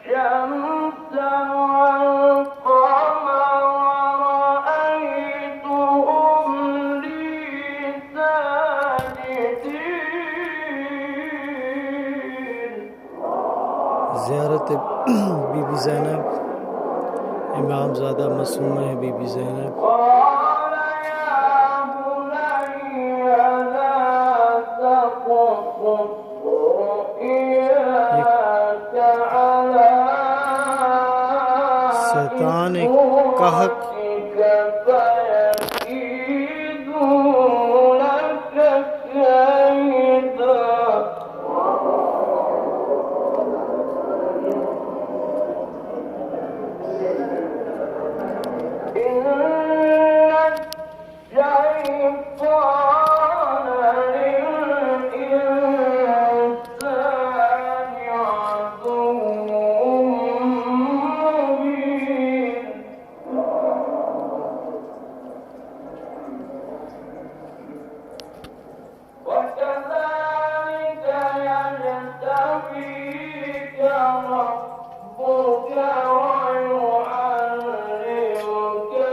الشمس والقمر رأيتهم لي ساجدين. زيارة बीबी ज़ैनब इमामज़ादा मासूमा है बीबी ज़ैनब। قال يا بني لا تقصص رؤياك على शैतान एक कहक إخوتك فيكيدوا لك كيدا. إن الشيطان للإنسان عدو مبين. وكذلك يجتبيك ربك